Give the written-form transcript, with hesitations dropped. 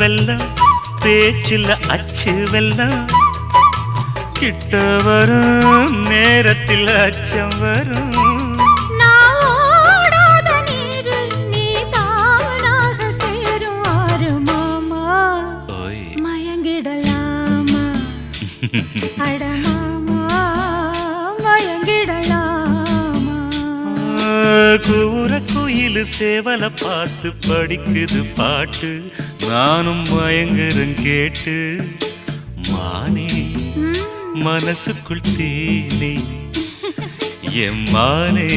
வெல்லம் பேச்சில் அச்சு வெல்லம் கிட்ட வரும் நேரத்தில் அச்சம் வரும் கூற குயிலு சேவல பார்த்து படிக்குது பாட்டு நானும் மயங்குறேன் கேட்டு மானே மனசுக்குள் தேனே எம்மானே